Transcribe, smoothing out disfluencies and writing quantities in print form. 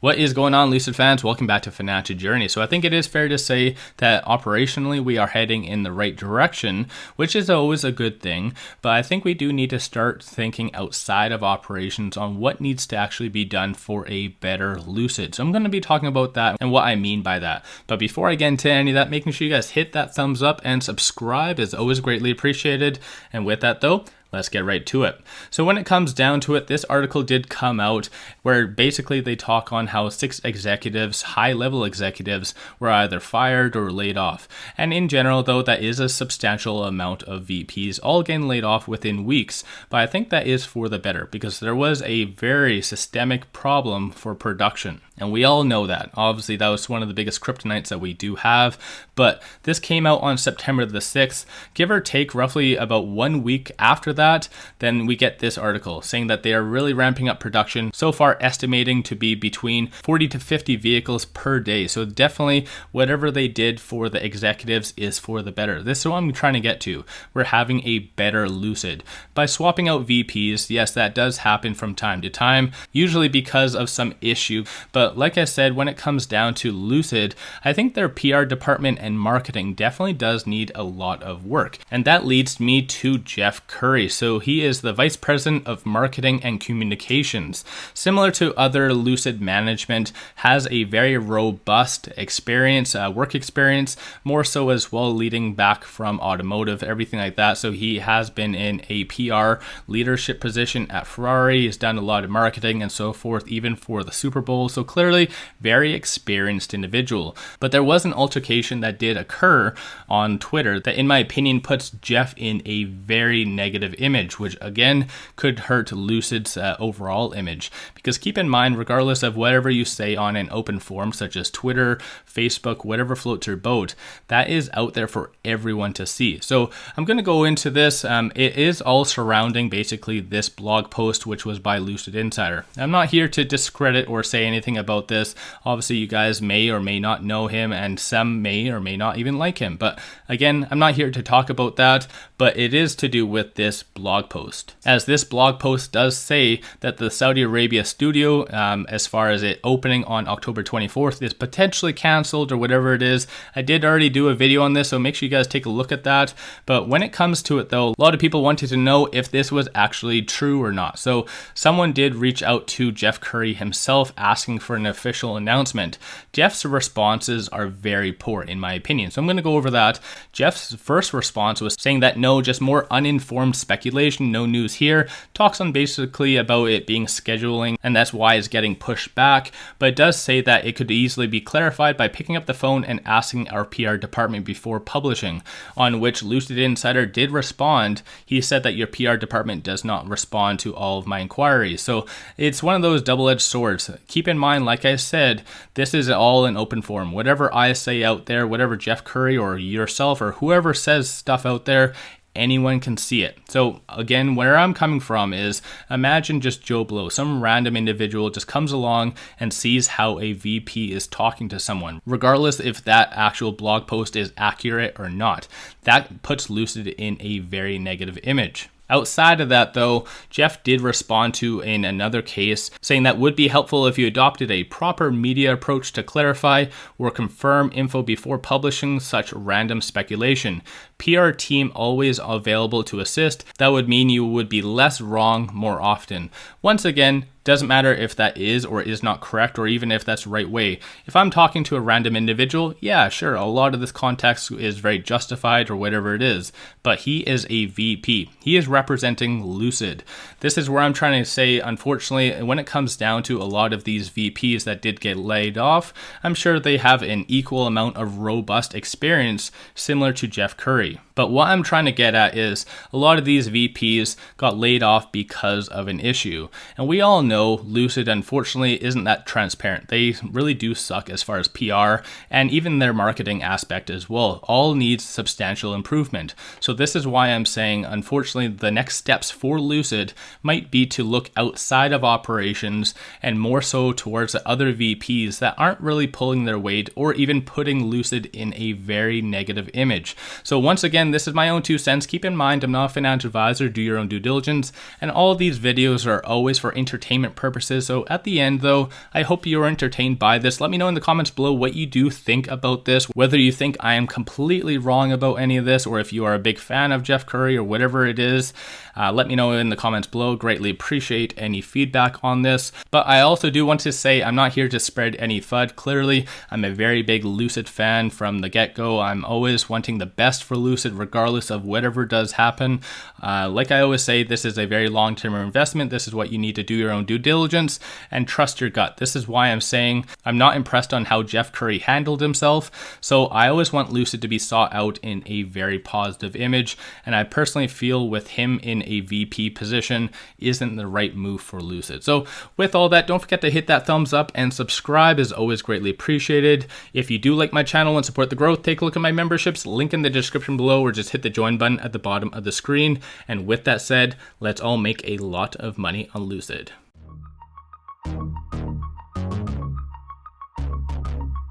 What is going on, Lucid fans? Welcome back to Financial Journey. So I think it is fair to say that operationally we are heading in the right direction, which is always a good thing. But I think we do need to start thinking outside of operations on what needs to actually be done for a better Lucid. So I'm going to be talking about that and what I mean by that. But before I get into any of that, making sure you guys hit that thumbs up and subscribe is always greatly appreciated. And with that though, let's get right to it. So when it comes down to it, this article did come out where basically they talk on how 6 executives, high-level executives, were either fired or laid off. And in general, though, that is a substantial amount of VPs all getting laid off within weeks. But I think that is for the better because there was a very systemic problem for production. And we all know that. Obviously, that was one of the biggest kryptonites that we do have. But this came out on September the 6th, give or take roughly about 1 week after that. Then we get this article saying that they are really ramping up production, so far estimating to be between 40 to 50 vehicles per day. So definitely whatever they did for the executives is for the better. This is what I'm trying to get to. We're having a better Lucid. By swapping out VPs, yes, that does happen from time to time, usually because of some issue. But like I said, when it comes down to Lucid, I think their PR department and marketing definitely does need a lot of work. And that leads me to Jeff Curry. So he is the Vice President of Marketing and Communications. Similar to other Lucid management, has a very robust experience, work experience, more so as well leading back from automotive, everything like that. So he has been in a PR leadership position at Ferrari. He's done a lot of marketing and so forth, even for the Super Bowl. So clearly very experienced individual. But there was an altercation that did occur on Twitter that in my opinion puts Jeff in a very negative image, which again could hurt Lucid's overall image. Because keep in mind, regardless of whatever you say on an open forum such as Twitter, Facebook, whatever floats your boat, that is out there for everyone to see. So I'm going to go into this. It is all surrounding basically this blog post, which was by Lucid Insider. I'm not here to discredit or say anything about this. Obviously, you guys may or may not know him, and some may or may not even like him. But again, I'm not here to talk about that, but it is to do with this blog post. As this blog post does say that the Saudi Arabia studio, as far as it opening on October 24th, is potentially canceled or whatever it is. I did already do a video on this, so make sure you guys take a look at that. But when it comes to it though, a lot of people wanted to know if this was actually true or not. So someone did reach out to Jeff Curry himself asking for an official announcement. Jeff's responses are very poor in my opinion. So I'm going to go over that. Jeff's first response was saying that no, just more uninformed speculation, no news here. Talks on basically about it being scheduling and that's why it's getting pushed back. But it does say that it could easily be clarified by picking up the phone and asking our PR department before publishing, on which Lucid Insider did respond. He said that your PR department does not respond to all of my inquiries. So it's one of those double-edged swords. Keep in mind, like I said, this is all an open forum. Whatever I say out there, whatever Jeff Curry or yourself or whoever says stuff out there, anyone can see it. So again, where I'm coming from is imagine just Joe Blow, some random individual just comes along and sees how a VP is talking to someone, regardless if that actual blog post is accurate or not. That puts Lucid in a very negative image. Outside of that though, Jeff did respond to in another case saying that would be helpful if you adopted a proper media approach to clarify or confirm info before publishing such random speculation. PR team always available to assist. That would mean you would be less wrong more often. Once again, doesn't matter if that is or is not correct or even if that's the right way. If I'm talking to a random individual, yeah, sure, a lot of this context is very justified or whatever it is, but he is a VP. He is representing Lucid. This is where I'm trying to say, unfortunately, when it comes down to a lot of these VPs that did get laid off, I'm sure they have an equal amount of robust experience similar to Jeff Curry. But what I'm trying to get at is a lot of these VPs got laid off because of an issue. And we all know Lucid, unfortunately, isn't that transparent. They really do suck as far as PR and even their marketing aspect as well. All needs substantial improvement. So this is why I'm saying, unfortunately, the next steps for Lucid might be to look outside of operations and more so towards the other VPs that aren't really pulling their weight or even putting Lucid in a very negative image. So once again, this is my own 2 cents. Keep in mind, I'm not a financial advisor. Do your own due diligence. And all of these videos are always for entertainment entertainment purposes. So at the end though, I hope you are entertained by this. Let me know in the comments below what you do think about this, whether you think I am completely wrong about any of this, or if you are a big fan of Jeff Curry or whatever it is. Let me know in the comments below. Greatly appreciate any feedback on this. But I also do want to say I'm not here to spread any FUD. Clearly, I'm a very big Lucid fan from the get-go. I'm always wanting the best for Lucid regardless of whatever does happen. Like I always say, this is a very long-term investment. This is what you need to do your own due diligence and trust your gut. This is why I'm saying I'm not impressed on how Jeff Curry handled himself. So I always want Lucid to be sought out in a very positive image. And I personally feel with him in a VP position isn't the right move for Lucid. So with all that, don't forget to hit that thumbs up and subscribe is always greatly appreciated. If you do like my channel and support the growth, take a look at my memberships, link in the description below, or just hit the join button at the bottom of the screen. And with that said, let's all make a lot of money on Lucid.